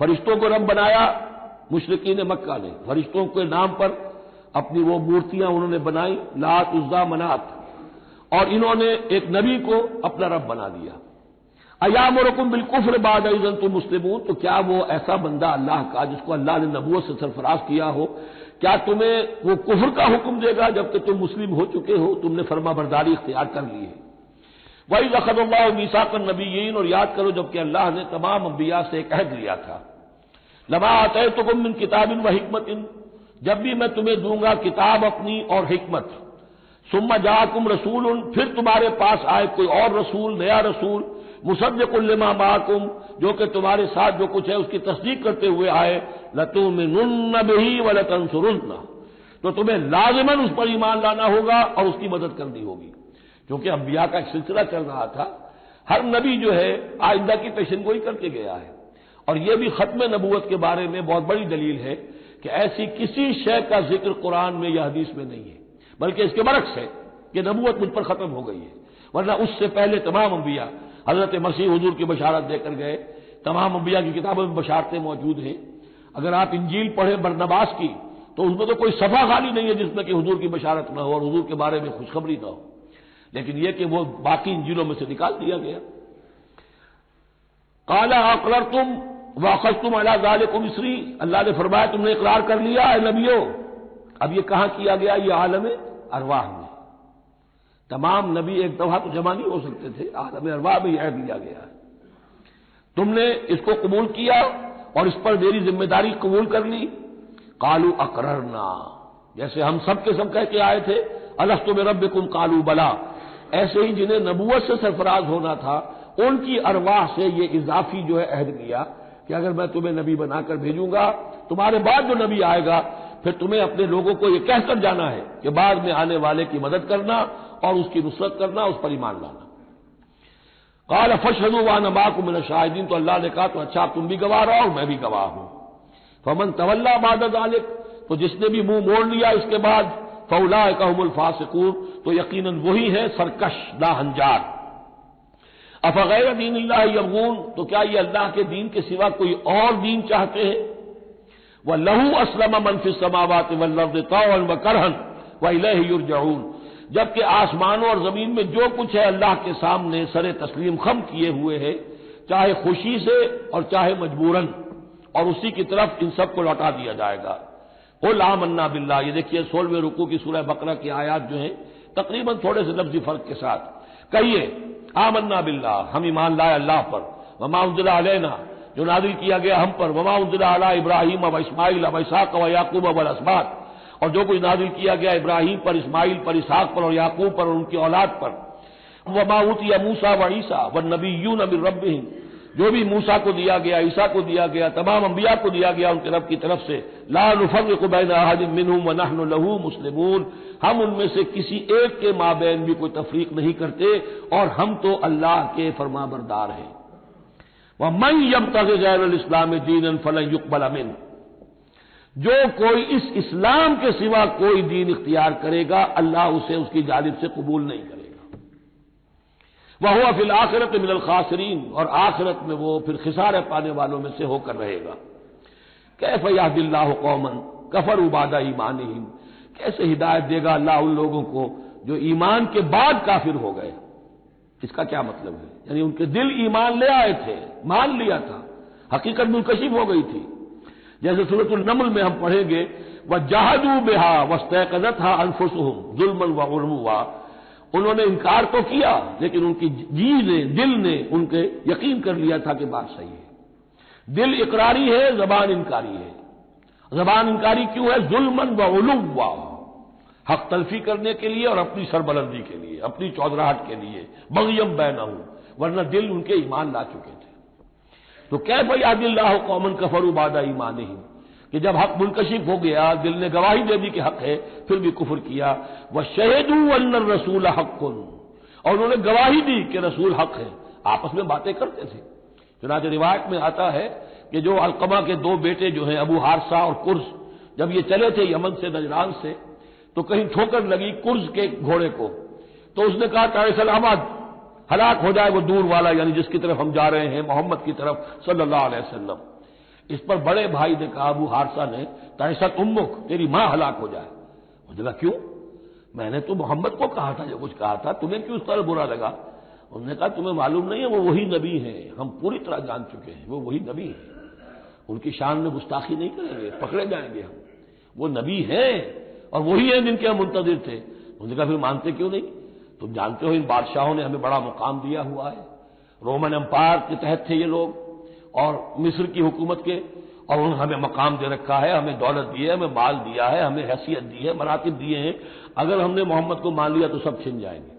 فرشتوں کو رب بنایا مشرکین مکہ نے، فرشتوں کے نام پر اپنی وہ مورتیاں انہوں نے بنائی، لات عزا منات، اور انہوں نے ایک نبی کو اپنا رب بنا دیا۔ ایامرکم بالکفر بعد اذ انتم مسلمون، تو کیا وہ ایسا بندہ اللہ کا جس کو اللہ نے نبوت سے سرفراز کیا ہو، کیا تمہیں وہ کفر کا حکم دے گا جبکہ تم مسلم ہو چکے ہو، تم نے فرما برداری اختیار کر لی ہے۔ وَإِذْ أَخَذَ اللَّهُ مِيثَاقَ النَّبِيِّينَ، اور یاد کرو جب کہ اللہ نے تمام انبیاء سے ایک عہد لیا تھا، لَمَا آتَيْتُكُم مِّن كِتَابٍ وَحِكْمَةٍ، جب بھی میں تمہیں دوں گا کتاب اپنی اور حکمت، ثُمَّ جَاءَكُمْ رَسُولٌ، پھر تمہارے پاس آئے کوئی اور رسول، نیا رسول، مُصَدِّقٌ لِّمَا مَعَكُمْ، جو کہ تمہارے ساتھ جو کچھ ہے اس کی تصدیق کرتے ہوئے آئے، لَتُؤْمِنُنَّ بِهِ وَلَتَنصُرُنَّهُ، تو تمہیں لازماً اس پر ایمان لانا ہوگا اور اس کی مدد کرنی ہوگی، کیونکہ انبیاء کا ایک سلسلہ چل رہا تھا، ہر نبی جو ہے آئندہ کی پیشن گوئی کر کے گیا ہے، اور یہ بھی ختم نبوت کے بارے میں بہت بڑی دلیل ہے کہ ایسی کسی شے کا ذکر قرآن میں یا حدیث میں نہیں ہے، بلکہ اس کے برعکس ہے کہ نبوت مجھ پر ختم ہو گئی ہے، ورنہ اس سے پہلے تمام انبیاء حضرت مسیح حضور کی بشارت دے کر گئے، تمام انبیاء کی کتابوں میں بشارتیں موجود ہیں۔ اگر آپ انجیل پڑھیں برنباس کی تو اس میں تو کوئی صفحہ خالی نہیں ہے جس میں کہ حضور کی بشارت نہ ہو اور حضور کے بارے میں خوشخبری نہ ہو، لیکن یہ کہ وہ باقی انجیلوں میں سے نکال دیا گیا۔ قال اقررتم واخذتم علی ذلکم اسری، اللہ نے فرمایا تم نے اقرار کر لیا اے نبیوں۔ اب یہ کہاں کیا گیا؟ یہ عالم ارواح میں، تمام نبی ایک دفعہ تو جمع نہیں ہو سکتے تھے، عالم ارواح میں یہ عہد لیا گیا ہے، تم نے اس کو قبول کیا اور اس پر میری ذمہ داری قبول کر لی۔ قالوا اقررنا، جیسے ہم سب کے سب کہہ کے آئے تھے الست بربکم قالوا بلا، ایسے ہی جنہیں نبوت سے سرفراز ہونا تھا ان کی ارواح سے یہ اضافی جو ہے عہد لیا کہ اگر میں تمہیں نبی بنا کر بھیجوں گا، تمہارے بعد جو نبی آئے گا پھر تمہیں اپنے لوگوں کو یہ کہہ کر جانا ہے کہ بعد میں آنے والے کی مدد کرنا اور اس کی نصرت کرنا، اس پر ایمان لانا۔ قال فاشهدوا وانا معكم من الشاهدين، تو اللہ نے کہا تو اچھا تم بھی گواہ رہو اور میں بھی گواہ ہوں۔ فمن تولى بعد ذلك، تو جس نے بھی منہ موڑ لیا اس کے بعد، فاولئک هم الفاسقون، تو یقیناً وہی ہے سرکش لاہنجار۔ افغیر دین اللہ یبغون، تو کیا یہ اللہ کے دین کے سوا کوئی اور دین چاہتے ہیں؟ وَلَهُ أَسْلَمَ مَنْ فِي السَّمَاوَاتِ وَالْأَرْضِ طَوْعًا وَكَرْهًا وَإِلَيْهِ يُرْجَعُونَ، جبکہ آسمانوں اور زمین میں جو کچھ ہے اللہ کے سامنے سر تسلیم خم کیے ہوئے ہے، چاہے خوشی سے اور چاہے مجبوراً، اور اسی کی طرف ان سب کو لوٹا دیا جائے گا۔ قُلْ آمَنَّا بِاللَّهِ، یہ دیکھیے 16ویں رکوع کی سورہ بقرہ کی آیات جو ہیں تقریباً تھوڑے سے لفظی فرق کے ساتھ، کہیے آمنا باللہ، ہم ایمان لائے اللہ پر، وما انزل علینا، جو نازل کیا گیا ہم پر، وما انزل علی ابراہیم و اسماعیل و اسحاق و یعقوب والاسباط، اور جو کچھ نازل کیا گیا ابراہیم پر، اسماعیل پر، اسحاق پر اور یعقوب پر اور ان کی اولاد پر، وما اوتی موسیٰ و عیسیٰ والنبیون من ربہم، جو بھی موسیٰ کو دیا گیا، عیسیٰ کو دیا گیا، تمام انبیاء کو دیا گیا ان کے رب کی طرف سے، لا نفرق بین احد منہم ونحن له مسلمون، ہم ان میں سے کسی ایک کے مابین بھی کوئی تفریق نہیں کرتے اور ہم تو اللہ کے فرما بردار ہیں۔ وَمَن يَبْتَغِ غَيْرَ الْإِسْلَامِ دِينًا فَلَن يُقْبَلَ مِنْهُ، جو کوئی اس اسلام کے سوا کوئی دین اختیار کرے گا اللہ اسے اس کی جانب سے قبول نہیں کرے گا۔ وَهُوَ فِي الْآخِرَةِ مِنَ الْخَاسِرِينَ، اور آخرت میں وہ پھر خسارے پانے والوں میں سے ہو کر رہے گا۔ كَيْفَ يَهْدِي اللَّهُ قَوْمًا كَفَرُوا بَعْدَ إِيمَانِهِمْ، کیسے ہدایت دے گا اللہ ان لوگوں کو جو ایمان کے بعد کافر ہو گئے؟ اس کا کیا مطلب ہے؟ یعنی ان کے دل ایمان لے آئے تھے، مان لیا تھا، حقیقت منکشف ہو گئی تھی، جیسے سورۃ النمل میں ہم پڑھیں گے وَجَحَدُوا بِهَا وَاسْتَيْقَنَتْهَا أَنفُسُهُمْ ظُلْمًا وَعُلُوًّا، انہوں نے انکار تو کیا لیکن ان کی جی نے، دل نے ان کے یقین کر لیا تھا کہ بات صحیح ہے۔ دل اقراری ہے، زبان انکاری ہے۔ زبان انکاری کیوں ہے؟ ظلمًا وعلوا، حق تلفی کرنے کے لیے اور اپنی سربلندی کے لیے، اپنی چودراہٹ کے لیے، بغیم بینہم، ورنہ دل ان کے ایمان لا چکے تھے۔ تو کیف یہدی اللہ قوما کفروا بعد ایمانہم، کہ جب حق منکشف ہو گیا، دل نے گواہی دے دی کہ حق ہے، پھر بھی کفر کیا۔ وشہدوا ان الرسول حق، اور انہوں نے گواہی دی کہ رسول حق ہے، آپس میں باتیں کرتے تھے۔ چنانچہ روایت میں آتا ہے کہ جو علقمہ کے دو بیٹے جو ہیں ابو حارثہ اور کرز، جب یہ چلے تھے یمن سے نجران سے، تو کہیں ٹھوکر لگی کرز کے گھوڑے کو، تو اس نے کہا کہ سلامت، ہلاک ہو جائے وہ دور والا، یعنی جس کی طرف ہم جا رہے ہیں، محمد کی طرف صلی اللہ علیہ وسلم۔ اس پر بڑے بھائی نے کہا، ابو حارثہ نے، تعیست امک، تیری ماں ہلاک ہو جائے۔ اس نے کہا کیوں؟ میں نے تو محمد کو کہا تھا جو کچھ کہا تھا، تمہیں کیوں اس طرح برا لگا؟ انہوں نے کہا تمہیں معلوم نہیں ہے وہ وہی نبی ہیں، ہم پوری طرح جان چکے ہیں وہ وہی نبی ہیں، ان کی شان میں گستاخی نہیں کریں گے، پکڑے جائیں گے ہم، وہ نبی ہیں اور وہی ہیں جن کے ہم منتظر تھے۔ انہوں نے کہا پھر مانتے کیوں نہیں؟ تم جانتے ہو ان بادشاہوں نے ہمیں بڑا مقام دیا ہوا ہے، رومن امپائر کے تحت تھے یہ لوگ اور مصر کی حکومت کے، اور انہوں نے ہمیں مقام دے رکھا ہے، ہمیں دولت دی ہے، ہمیں مال دیا ہے، ہمیں حیثیت دی ہے، مراتب دیے ہیں، اگر ہم نے محمد کو مان لیا تو سب چھن جائیں گے۔